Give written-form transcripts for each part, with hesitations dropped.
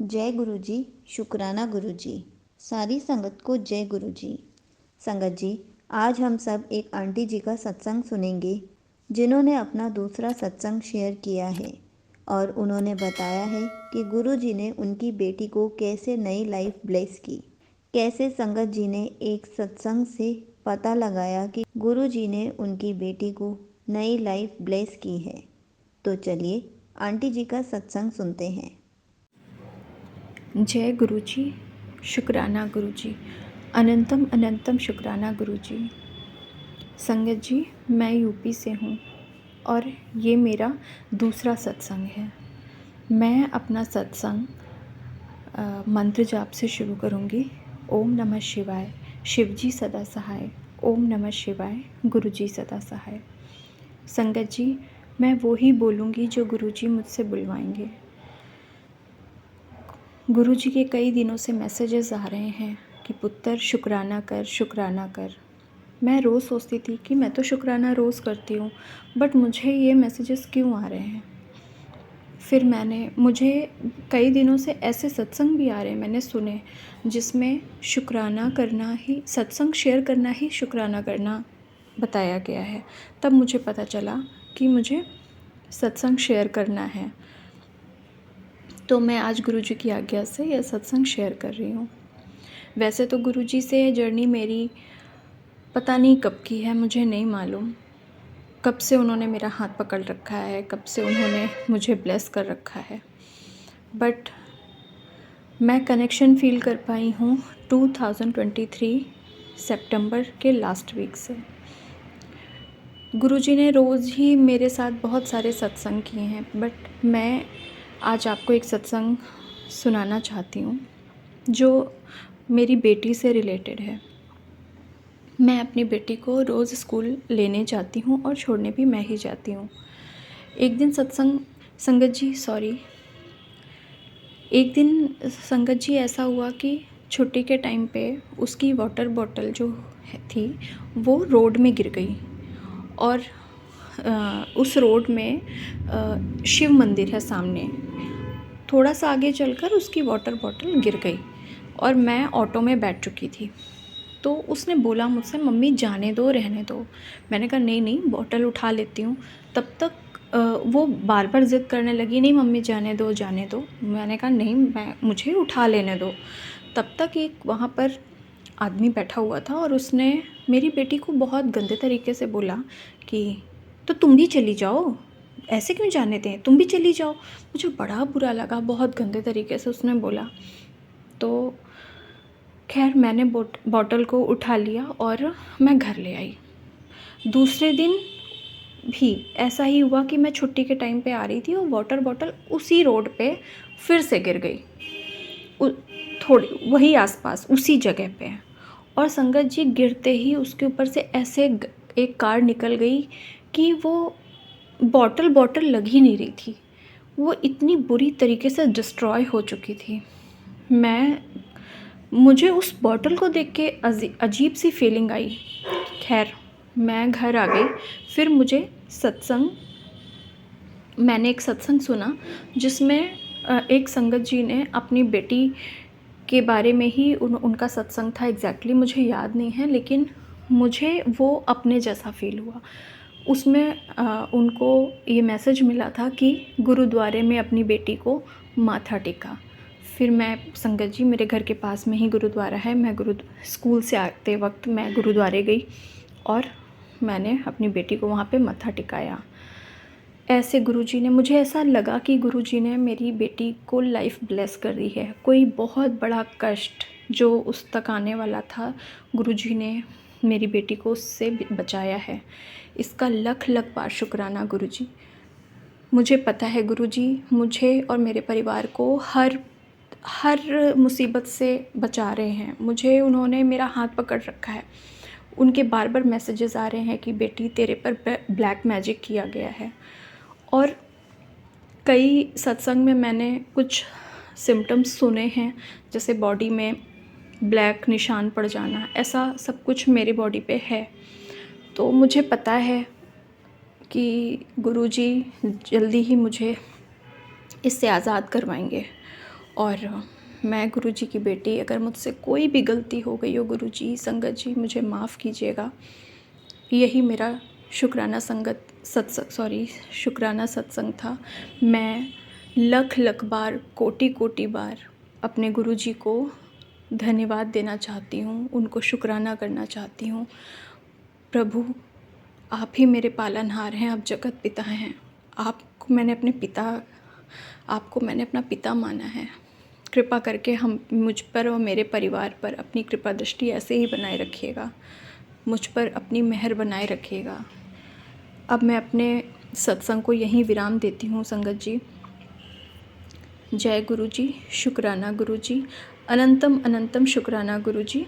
जय गुरु जी। शुक्राना गुरु जी। सारी संगत को जय गुरु जी। संगत जी, आज हम सब एक आंटी जी का सत्संग सुनेंगे जिन्होंने अपना दूसरा सत्संग शेयर किया है और उन्होंने बताया है कि गुरु जी ने उनकी बेटी को कैसे नई लाइफ ब्लेस की। कैसे संगत जी ने एक सत्संग से पता लगाया कि गुरु जी ने उनकी बेटी को नई लाइफ ब्लेस की है। तो चलिए आंटी जी का सत्संग सुनते हैं। जय गुरु जी। शुक्राना गुरु जी। अनंतम अनंतम शुक्राना गुरु जी। संगत जी, मैं यूपी से हूँ और ये मेरा दूसरा सत्संग है। मैं अपना सत्संग मंत्र जाप से शुरू करूँगी। ओम नमः शिवाय, शिव जी सदा सहाय। ओम नमः शिवाय, गुरु जी सदा सहाय। संगत जी, मैं वो ही बोलूँगी जो गुरु जी मुझसे बुलवाएंगे। गुरु जी के कई दिनों से मैसेजेस आ रहे हैं कि पुत्र शुक्राना कर, शुक्राना कर। मैं रोज़ सोचती थी कि मैं तो शुक्राना रोज़ करती हूँ, बट मुझे ये मैसेजेस क्यों आ रहे हैं। फिर मुझे कई दिनों से ऐसे सत्संग भी आ रहे हैं, मैंने सुने, जिसमें शुक्राना करना ही, सत्संग शेयर करना ही शुक्राना करना बताया गया है। तब मुझे पता चला कि मुझे सत्संग शेयर करना है। तो मैं आज गुरुजी की आज्ञा से यह सत्संग शेयर कर रही हूँ। वैसे तो गुरुजी से जर्नी मेरी पता नहीं कब की है, मुझे नहीं मालूम कब से उन्होंने मेरा हाथ पकड़ रखा है, कब से उन्होंने मुझे ब्लेस कर रखा है। बट मैं कनेक्शन फील कर पाई हूँ 2023 सितंबर के लास्ट वीक से। गुरुजी ने रोज़ ही मेरे साथ बहुत सारे सत्संग किए हैं, बट मैं आज आपको एक सत्संग सुनाना चाहती हूँ जो मेरी बेटी से रिलेटेड है। मैं अपनी बेटी को रोज़ स्कूल लेने जाती हूँ और छोड़ने भी मैं ही जाती हूँ। एक दिन संगत जी ऐसा हुआ कि छुट्टी के टाइम पे उसकी वाटर बॉटल जो थी वो रोड में गिर गई और उस रोड में शिव मंदिर है सामने। थोड़ा सा आगे चलकर उसकी वाटर बॉटल गिर गई और मैं ऑटो में बैठ चुकी थी। तो उसने बोला मुझसे, मम्मी जाने दो, रहने दो। मैंने कहा नहीं नहीं, बॉटल उठा लेती हूँ। तब तक वो बार बार ज़िद करने लगी, नहीं मम्मी जाने दो जाने दो। मैंने कहा नहीं, मुझे उठा लेने दो। तब तक एक वहाँ पर आदमी बैठा हुआ था और उसने मेरी बेटी को बहुत गंदे तरीके से बोला कि तो तुम भी चली जाओ, ऐसे क्यों जाने दें, तुम भी चली जाओ। मुझे बड़ा बुरा लगा, बहुत गंदे तरीके से उसने बोला। तो खैर मैंने बॉटल को उठा लिया और मैं घर ले आई। दूसरे दिन भी ऐसा ही हुआ कि मैं छुट्टी के टाइम पे आ रही थी और वाटर बॉटल उसी रोड पे फिर से गिर गई, थोड़ी वही आसपास उसी जगह पे। और संगत जी, गिरते ही उसके ऊपर से ऐसे एक कार निकल गई कि वो बॉटल लग ही नहीं रही थी। वो इतनी बुरी तरीके से डिस्ट्रॉय हो चुकी थी। मुझे उस बॉटल को देख के अजीब सी फीलिंग आई। खैर मैं घर आ गई। फिर मैंने एक सत्संग सुना जिसमें एक संगत जी ने अपनी बेटी के बारे में ही उनका सत्संग था। एग्जैक्टली मुझे याद नहीं है, लेकिन मुझे वो अपने जैसा फ़ील हुआ। उसमें उनको ये मैसेज मिला था कि गुरुद्वारे में अपनी बेटी को माथा टेका। फिर मैं, संगत जी मेरे घर के पास में ही गुरुद्वारा है, मैं स्कूल से आते वक्त मैं गुरुद्वारे गई और मैंने अपनी बेटी को वहाँ पे मत्था टिकाया। ऐसे गुरुजी ने, मुझे ऐसा लगा कि गुरुजी ने मेरी बेटी को लाइफ ब्लेस कर दी है। कोई बहुत बड़ा कष्ट जो उस तक आने वाला था, गुरुजी ने मेरी बेटी को उससे बचाया है। इसका लख लख बार शुक्राना गुरुजी। मुझे पता है गुरुजी मुझे और मेरे परिवार को हर मुसीबत से बचा रहे हैं। मुझे उन्होंने मेरा हाथ पकड़ रखा है। उनके बार बार मैसेजेस आ रहे हैं कि बेटी तेरे पर ब्लैक मैजिक किया गया है। और कई सत्संग में मैंने कुछ सिम्टम्स सुने हैं, जैसे बॉडी में ब्लैक निशान पड़ जाना, ऐसा सब कुछ मेरी बॉडी पे है। तो मुझे पता है कि गुरुजी जल्दी ही मुझे इससे आज़ाद करवाएंगे और मैं गुरुजी की बेटी, अगर मुझसे कोई भी गलती हो गई हो गुरुजी, संगत जी मुझे माफ़ कीजिएगा। यही मेरा शुक्राना सत्संग था। मैं लख लख बार, कोटि कोटि बार अपने गुरुजी को धन्यवाद देना चाहती हूँ, उनको शुक्राना करना चाहती हूँ। प्रभु, आप ही मेरे पालनहार हैं, आप जगत पिता हैं। आपको मैंने अपना पिता माना है। कृपा करके हम मुझ पर और मेरे परिवार पर अपनी कृपा दृष्टि ऐसे ही बनाए रखिएगा, मुझ पर अपनी मेहर बनाए रखिएगा। अब मैं अपने सत्संग को यहीं विराम देती हूँ संगत जी। जय गुरु जी, शुक्राना गुरु जी, अनंतम अनंतम शुक्राना गुरु जी।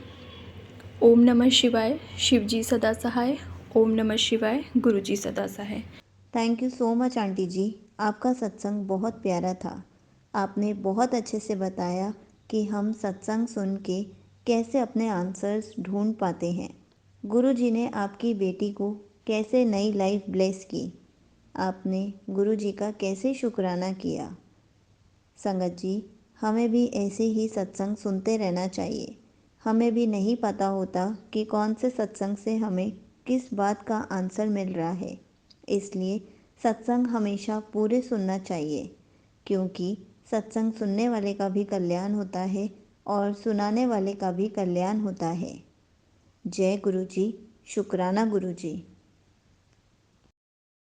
ओम नमः शिवाय, शिव जी सदा सहाय। ओम नमः शिवाय, गुरु जी सदा सहाय। Thank you so much aunty ji, आपका सत्संग बहुत प्यारा था। आपने बहुत अच्छे से बताया कि हम सत्संग सुन के कैसे अपने आंसर्स ढूंढ पाते हैं। गुरु जी ने आपकी बेटी को कैसे नई लाइफ ब्लेस की, आपने गुरु जी का कैसे शुक्राना किया। संगत जी, हमें भी ऐसे ही सत्संग सुनते रहना चाहिए। हमें भी नहीं पता होता कि कौन से सत्संग से हमें किस बात का आंसर मिल रहा है। इसलिए सत्संग हमेशा पूरे सुनना चाहिए, क्योंकि सत्संग सुनने वाले का भी कल्याण होता है और सुनाने वाले का भी कल्याण होता है। जय गुरु जी, शुक्राना गुरु जी।